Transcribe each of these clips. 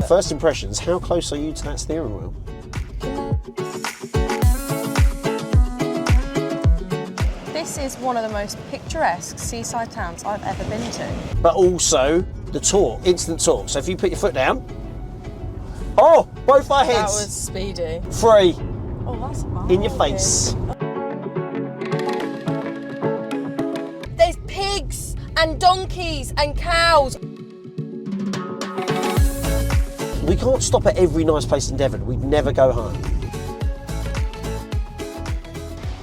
First impressions, how close are you to that steering wheel? This is one of the most picturesque seaside towns I've ever been to. But also the torque, instant torque. So if you put your foot down, oh, both our heads. That was speedy. 3. Oh, that's in your face. There's pigs and donkeys and cows. We can't stop at every nice place in Devon. We'd never go home.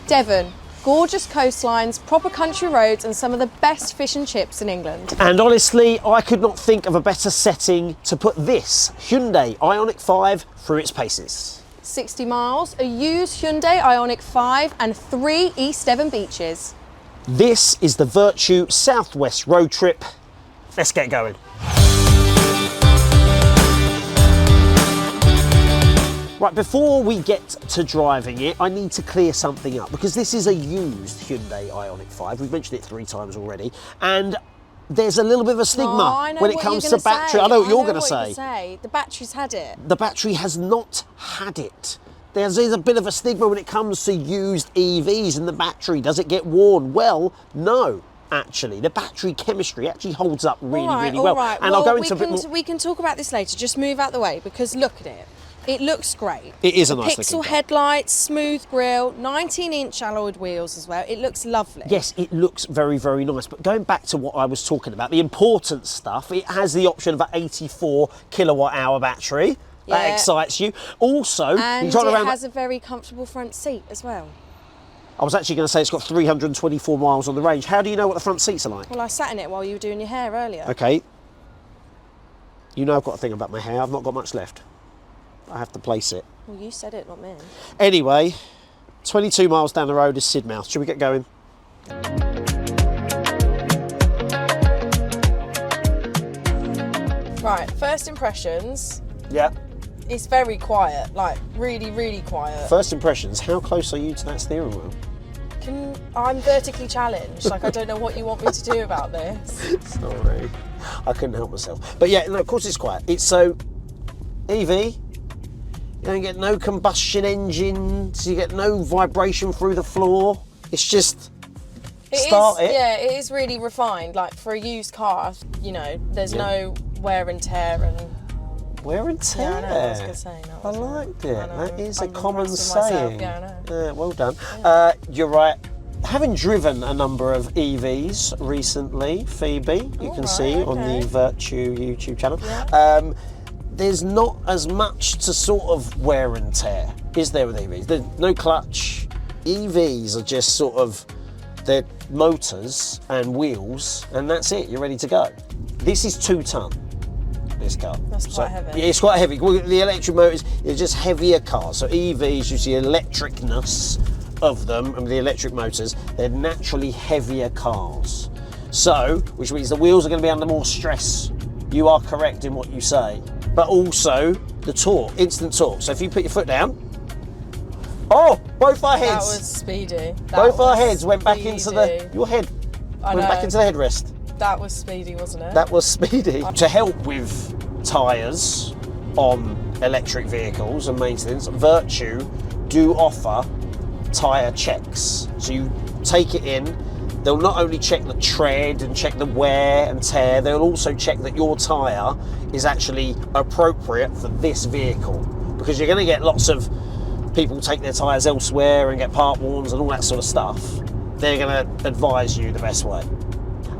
Devon. Gorgeous coastlines, proper country roads and some of the best fish and chips in England. And honestly, I could not think of a better setting to put this Hyundai Ioniq 5 through its paces. 60 miles, a used Hyundai Ioniq 5 and 3 East Devon beaches. This is the Vertu Southwest Road Trip. Let's get going. Right, before we get to driving it, I need to clear something up because this is a used Hyundai Ioniq 5. We've mentioned it 3 times already, and there's a little bit of a stigma when it comes to battery. I know what you're going to say. The battery's had it. The battery has not had it. There's a bit of a stigma when it comes to used EVs and the battery. Does it get worn? Well, no. Actually, the battery chemistry actually holds up really well. Right. And I'll go into a bit more. We can talk about this later. Just move out the way because look at it. It looks great. It is a nice looking Pixel car. Headlights, smooth grille, 19-inch alloyed wheels as well. It looks lovely. Yes, it looks very nice. But going back to what I was talking about, the important stuff, it has the option of an 84 kilowatt hour battery. Yeah. That excites you. Also, and it has a very comfortable front seat as well. I was actually going to say it's got 324 miles on the range. How do you know what the front seats are like? Well, I sat in it while you were doing your hair earlier. Okay. You know I've got a thing about my hair. I've not got much left. I have to place it. Well, you said it, not me. Anyway, 22 miles down the road is Sidmouth. Should we get going? Right, first impressions. Yeah. It's very quiet, like really quiet. First impressions, how close are you to that steering wheel? I'm vertically challenged, like I don't know what you want me to do about this. Sorry, I couldn't help myself. But yeah, no, of course it's quiet. It's so EV. You don't get no combustion engines, you get no vibration through the floor. It's just start it. Yeah, it is really refined. Like for a used car, you know, there's no wear and tear and... Wear and tear? Yeah, I know, I was going to say. I liked it. That is a common myself. saying. Yeah, I know. Well done. Yeah. You're right. Having driven a number of EVs recently, Phoebe, you can see on the Vertu YouTube channel, there's not as much to sort of wear and tear, is there, with EVs? There's no clutch. EVs are just sort of, they're motors and wheels, and that's it, you're ready to go. This is 2 ton, this car. That's quite heavy. Yeah, it's quite heavy. The electric motors, they're just heavier cars. So EVs, you see electricness of them, and the electric motors, they're naturally heavier cars. So, which means the wheels are going to be under more stress. You are correct in what you say. But also the torque, instant torque. So if you put your foot down, oh, both our heads. That was speedy. Both our heads went back into your head went back into the headrest. That was speedy, wasn't it? That was speedy. To help with tyres on electric vehicles and maintenance, Vertu do offer tyre checks. So you take it in, they'll not only check the tread and check the wear and tear, they'll also check that your tyre is actually appropriate for this vehicle. Because you're going to get lots of people take their tyres elsewhere and get part warns and all that sort of stuff. They're going to advise you the best way.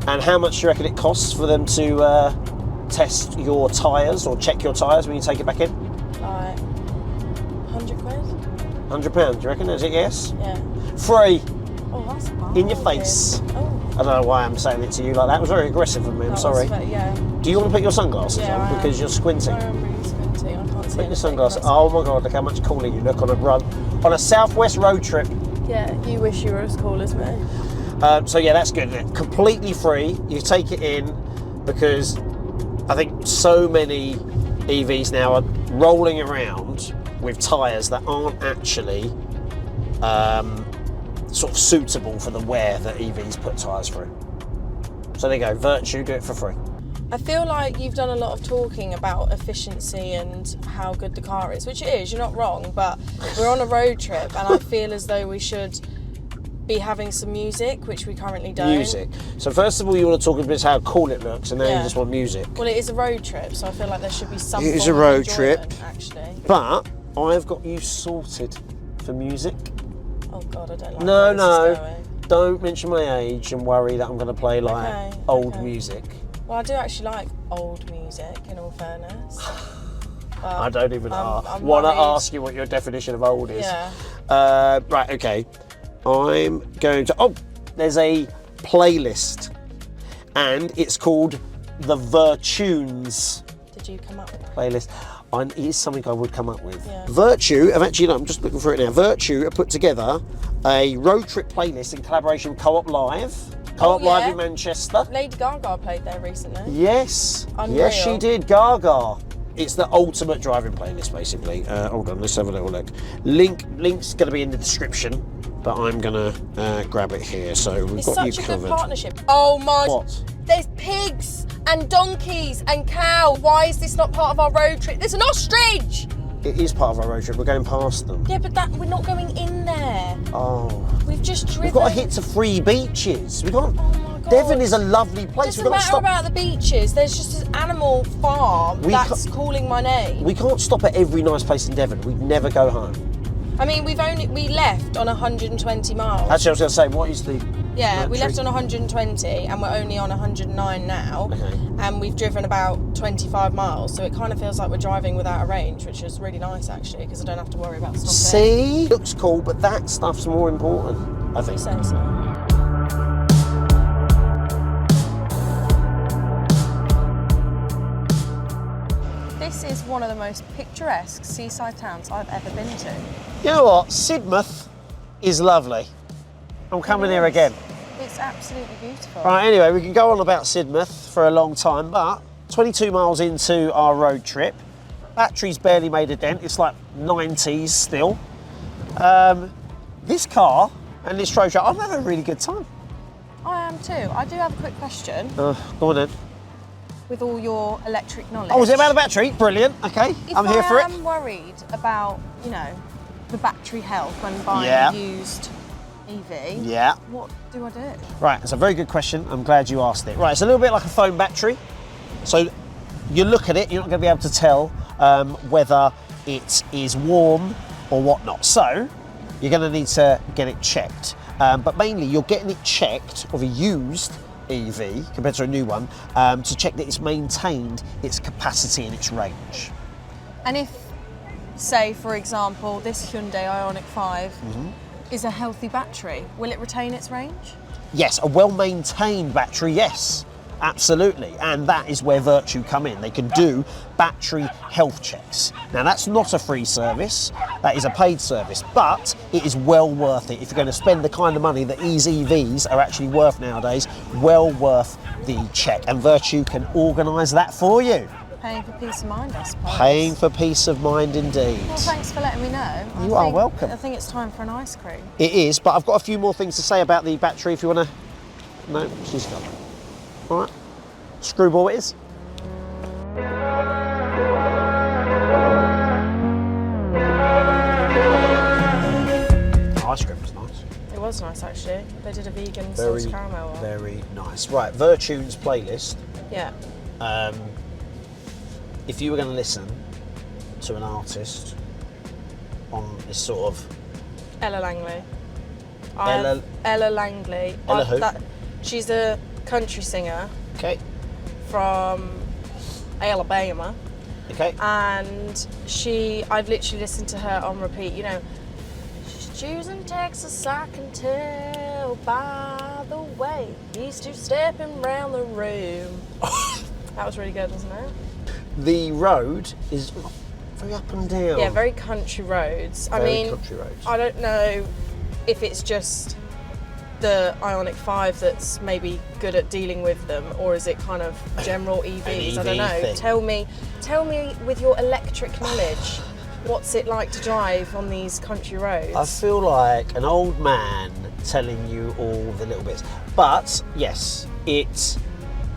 And how much do you reckon it costs for them to test your tyres or check your tyres when you take it back in? Like 100 quid? £100, do you reckon? Is it yes? Yeah. Free. Oh, that's fine. In your face. Oh. I don't know why I'm saying it to you like that. It was very aggressive of me, I'm sorry. Yeah. Do you want to put your sunglasses on? Because you're squinting. I'm really squinting, I can't see Put your sunglasses. Oh my God, look how much cooler you look on a run. On a southwest road trip. Yeah, you wish you were as cool as me. So yeah, that's good. Completely free. You take it in because I think so many EVs now are rolling around with tyres that aren't actually sort of suitable for the wear that EVs put tyres through. So there you go, Vertu, do it for free. I feel like you've done a lot of talking about efficiency and how good the car is, which it is, you're not wrong, but we're on a road trip and I feel as though we should be having some music, which we currently don't. Music. So first of all, you want to talk about how cool it looks, and now you just want music. Well, it is a road trip, so I feel like there should be some It is form a road of trip, enjoyment, actually. But I've got you sorted for music. Oh God, I don't like No, where this is no. going. Don't mention my age and worry that I'm going to play like old music. Well, I do actually like old music, in all fairness. I don't even want to worried. ask you what your definition of old is. Yeah. Right, okay. I'm going to... Oh, there's a playlist. And it's called the Vertunes Did you come up with it? playlist. It is something I would come up with. Yeah. Vertu, I'm just looking for it now. Vertu have put together a road trip playlist in collaboration with Co-op Live. Co-op Live in Manchester. Lady Gaga played there recently. Yes. Unreal. Yes, she did. Gaga. It's the ultimate driving playlist, basically. Hold on, let's have a little look. Link's going to be in the description, but I'm going to grab it here. So we've got you It's such a covered. good partnership. Oh my... What? There's pigs and donkeys and cow. Why is this not part of our road trip? There's an ostrich! It is part of our road trip. We're going past them. Yeah, but we're not going in there. Oh. We've just driven. We've got to hit to 3 beaches. We can't. Oh my God. Devon is a lovely place. Doesn't We've got to matter stop. about the beaches. There's just an animal farm that's calling my name. We can't stop at every nice place in Devon. We'd never go home. I mean, we left on 120 miles. Actually, I was going to say, what is the... Yeah, we metric? left on 120 and we're only on 109 now. Okay. And we've driven about 25 miles, so it kind of feels like we're driving without a range, which is really nice actually, because I don't have to worry about stopping. See? Looks cool, but that stuff's more important, I think. So. This is one of the most picturesque seaside towns I've ever been to. You know what? Sidmouth is lovely. I'm coming here again. It's absolutely beautiful. Right, anyway, we can go on about Sidmouth for a long time, but 22 miles into our road trip, battery's barely made a dent. It's like 90s still. This car and this road trip, I'm having a really good time. I am too. I do have a quick question. Go on then. With all your electric knowledge. Oh, was it about the battery? Brilliant. Okay, I'm here for it. If I am worried about, the battery health when buying a used EV, what do I do? Right, it's a very good question. I'm glad you asked it. Right, it's a little bit like a phone battery. So you look at it, you're not going to be able to tell whether it is warm or whatnot. So you're going to need to get it checked. But mainly you're getting it checked of a used EV compared to a new one to check that it's maintained its capacity and its range. And if, say, for example, this Hyundai Ioniq 5 is a healthy battery, will it retain its range? Yes, a well-maintained battery, yes, absolutely. And that is where Vertu come in. They can do battery health checks. Now, that's not a free service, that is a paid service, but it is well worth it. If you're going to spend the kind of money that these EVs are actually worth nowadays, well worth the check. And Vertu can organise that for you. Paying for peace of mind, I suppose. Paying for peace of mind, indeed. Well, thanks for letting me know. You are welcome. I think it's time for an ice cream. It is, but I've got a few more things to say about the battery if you want to... No, she's gone. All right. Screwball it is. Ice cream was nice. It was nice, actually. They did a vegan sauce caramel one. Very nice. Right, Vertune's playlist. Yeah. If you were going to listen to an artist on this sort of... Ella Langley. Ella Langley. Ella who? She's a country singer. Okay. From Alabama. Okay. And I've literally listened to her on repeat. She's choosing Texas, I can tell by the way he's two-stepping round the room. That was really good, wasn't it? The road is very up and down. Yeah, very country roads. Very country roads. I don't know if it's just the Ioniq 5 that's maybe good at dealing with them, or is it kind of general EVs? I don't know. thing. Tell me with your electric knowledge, what's it like to drive on these country roads? I feel like an old man telling you all the little bits. But yes, it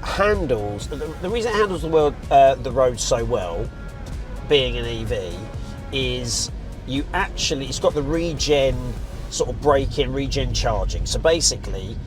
handles, the reason it handles the road so well, being an EV, is it's got the regen sort of braking, regen charging. So basically,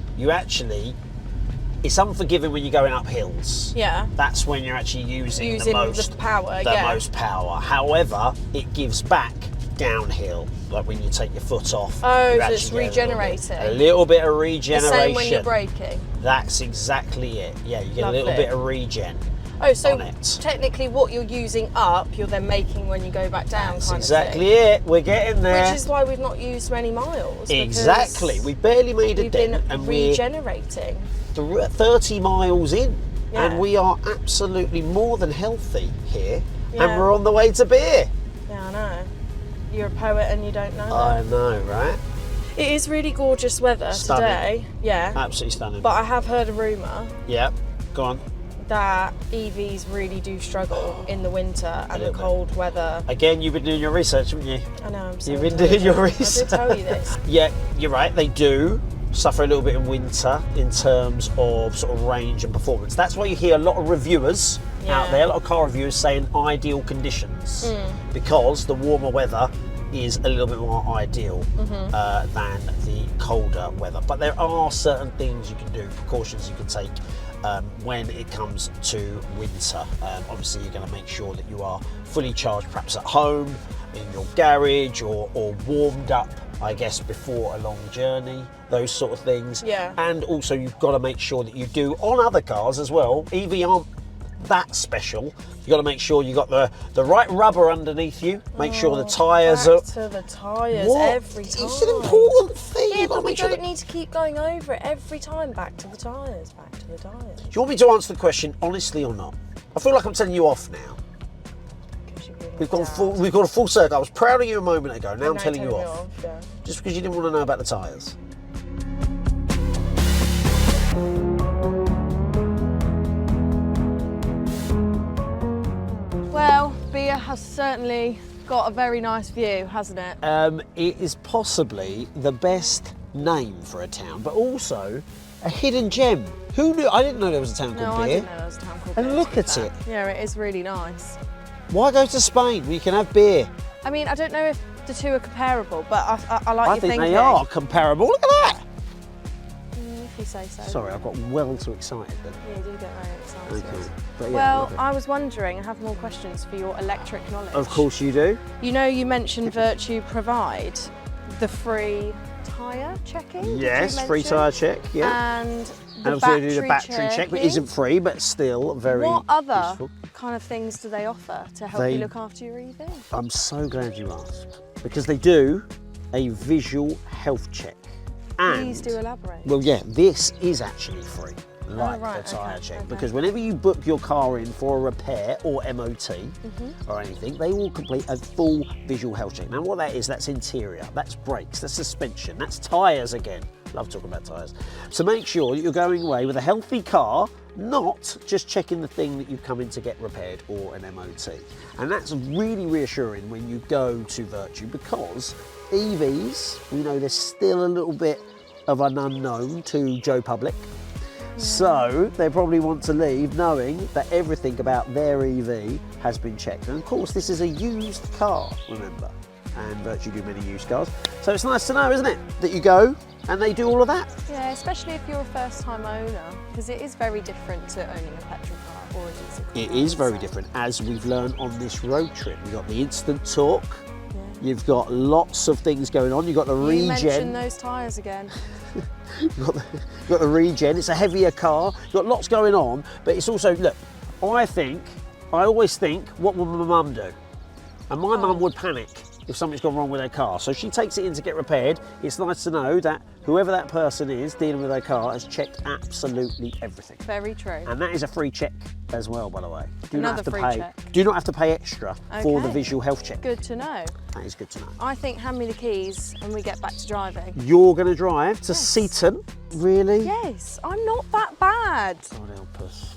it's unforgiving when you're going up hills. Yeah. That's when you're actually using the most power. most power. However, it gives back downhill, like when you take your foot off. Oh, so it's regenerating. A little bit of regeneration. The same when you're braking. That's exactly it. Yeah, you get a little bit of regen. Oh, so on it. Technically what you're using up, you're then making when you go back down. That's kind exactly of thing. it. We're getting there. Which is why we've not used many miles. Exactly. We barely made a dent, and regenerating. We're 30 miles in, Yeah. and we are absolutely more than healthy here, Yeah. and we're on the way to beer. Yeah, I know. You're a poet and you don't know that. I know, right? It is really gorgeous weather Stunning. today. Yeah. Absolutely stunning. But I have heard a rumour Yeah, go on. that EVs really do struggle in the winter and the cold weather. Again, you've been doing your research, haven't you? I know, I'm so You've been doing your research. I did tell you this. Yeah, you're right. They do suffer a little bit in winter in terms of sort of range and performance. That's why you hear a lot of reviewers out there, a lot of car reviewers saying ideal conditions, because the warmer weather is a little bit more ideal than the colder weather. But there are certain things you can do, precautions you can take when it comes to winter. Obviously, you're going to make sure that you are fully charged, perhaps at home, in your garage, or warmed up, I guess, before a long journey, those sort of things. Yeah. And also, you've got to make sure that you do, on other cars as well, EV aren't that special. You've got to make sure you got the right rubber underneath you, make sure the tyres are... Back to the tyres What? every time. It's an important thing. Yeah, You've got to but we make sure don't that... need to keep going over it every time. Back to the tyres, back to the tyres. Do you want me to answer the question honestly or not? I feel like I'm telling you off now. We've got a full circle. I was proud of you a moment ago. Now I'm telling you off. Yeah. Just because you didn't want to know about the tyres. Well, beer has certainly got a very nice view, hasn't it? It is possibly the best name for a town, but also a hidden gem. Who knew? I didn't know there was a town called I Beer. didn't know there was a town called And Beer, look to be at fair. it. Yeah, it is really nice. Why go to Spain where you can have beer? I mean, I don't know if the two are comparable, but I like I your think thinking. they are comparable. Look at that. If you say so. Sorry, I got well too excited then. Yeah, you do get very excited. Okay. But yeah, Well, lovely. I was wondering, I have more questions for your electric knowledge. Of course you do. You know, you mentioned Vertu provide the free tyre checking. did you Yes, free mention? tyre check. Yeah. And And the obviously they do the battery check, but checking. isn't free, but still very What other useful. kind of things do they offer to help They- you look after your EV? I'm so glad you asked, because they do a visual health check. And, Please do elaborate. well, yeah, this is actually free, like right, the tyre okay, check, okay. because whenever you book your car in for a repair or MOT Mm-hmm. or anything, they will complete a full visual health check. Now, what that is, that's interior, that's brakes, that's suspension, that's tyres again. Love talking about tyres. So make sure that you're going away with a healthy car, not just checking the thing that you've come in to get repaired or an MOT. And that's really reassuring when you go to Vertu, because EVs, we know there's still a little bit of an unknown to Joe Public. So they probably want to leave knowing that everything about their EV has been checked. And of course, this is a used car, remember, and Vertu do many used cars. So it's nice to know, isn't it, that you go and they do all of that. Yeah, especially if you're a first-time owner, because it is very different to owning a petrol car or a diesel car. It is very different, as we've learned on this road trip. You've got the instant torque, you've got lots of things going on, you've got the You regen. mentioned those tyres again. You've got the regen, it's a heavier car, you've got lots going on, but it's also, look, I always think, what would my mum do? And my mum would panic if something's gone wrong with her car. So she takes it in to get repaired. It's nice to know that whoever that person is dealing with their car has checked absolutely everything. Very true. And that is a free check as well, by the way. Do not Another have to free pay. check. Do not have to pay extra for the Okay. visual health check. Good to know. That is good to know. I think hand me the keys and we get back to driving. You're going to drive to Seaton, really? Yes, I'm not that bad. God help us.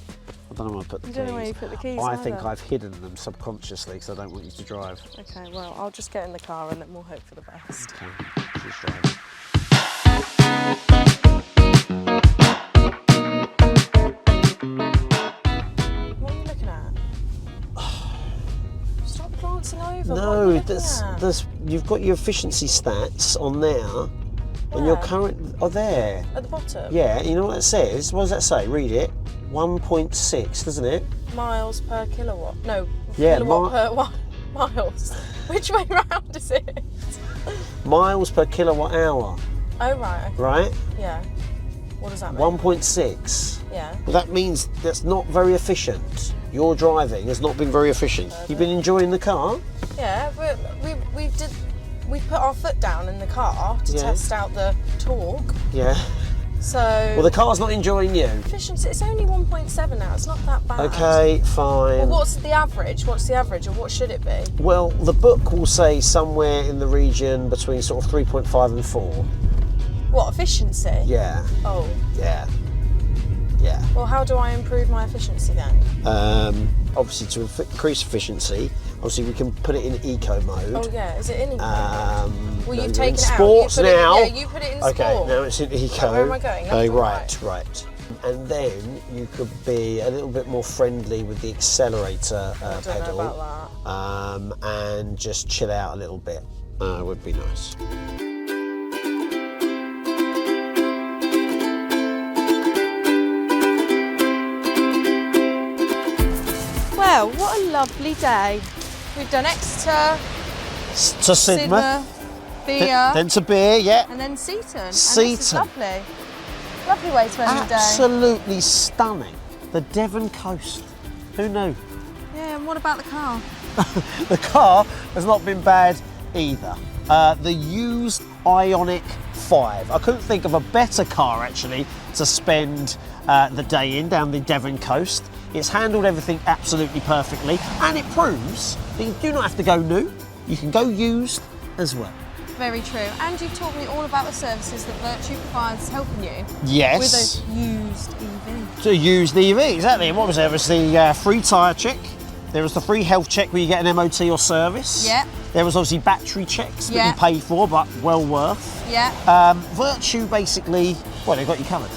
I don't know where I put the You keys. don't know where you put the keys I think either. I've hidden them subconsciously because I don't want you to drive. Okay, well, I'll just get in the car and then we'll hope for the best. Okay, she's driving. glancing over. No, what are you you've got your efficiency stats on there, and your current are there. at the bottom? Yeah, you know what it says? What does that say? Read it. 1.6, doesn't it? Miles per kilowatt. No, Yeah, kilowatt per miles. Which way round is it? Miles per kilowatt hour, Oh, right. Okay. right? Yeah. What does that mean? 1.6. Yeah. Well, that means that's not very efficient. Your driving has not been very efficient. You've been enjoying the car? Yeah, but we put our foot down in the car to test out the torque. Yeah. So Well, the car's not enjoying you. efficiency, it's only 1.7 now. It's not that bad. Okay, fine. Well, what's the average? What's the average, or what should it be? Well, the book will say somewhere in the region between sort of 3.5 and 4. What, efficiency? Yeah, Oh. yeah, yeah. Well, how do I improve my efficiency then? Obviously, to increase efficiency, obviously we can put it in eco mode. Oh yeah, is it in eco? Well, Well, you've in taken it out. sports You put now. you put it in sport. Okay, now it's in eco. Where am I going? Left Oh, or right. And then you could be a little bit more friendly with the accelerator I don't pedal, know about that. and just chill out a little bit. Would be nice. Well, what a lovely day. We've done Exeter, To Sidmouth, Beer, then to Beer, yeah. and then Seaton. And Seaton. this is lovely. Lovely way to end the day. Absolutely stunning. The Devon coast. Who knew? Yeah, and what about the car? The car has not been bad either. The used Ioniq 5. I couldn't think of a better car actually to spend the day in down the Devon coast. It's handled everything absolutely perfectly, and it proves that you do not have to go new. You can go used as well. Very true. And you've taught me all about the services that Vertu provides helping you Yes. with a used EV. To use the EV, exactly. What was there? There was the free tyre check. There was the free health check where you get an MOT or service. Yeah. There was obviously battery checks that Yeah. you pay for, but well worth. Yeah, Vertu basically, well, they've got you covered.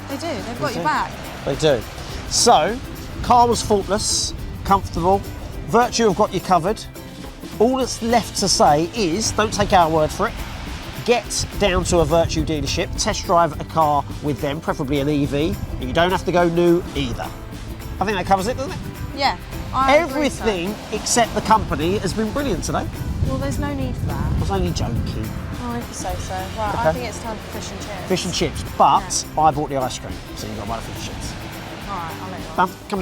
they do. They've got do. your back. They do. So, car was faultless, comfortable. Vertu have got you covered. All that's left to say is, don't take our word for it. Get down to a Vertu dealership, test drive a car with them, preferably an EV. And you don't have to go new either. I think that covers it, doesn't it? Yeah, I agree, Everything except the company has been brilliant today. Well, there's no need for that. I was only joking. Oh, if you say so. Right, I Okay. think it's time for fish and chips. Fish and chips, but I bought the ice cream, so you've got to buy the fish and chips. All right, I'll let you on. Done. Come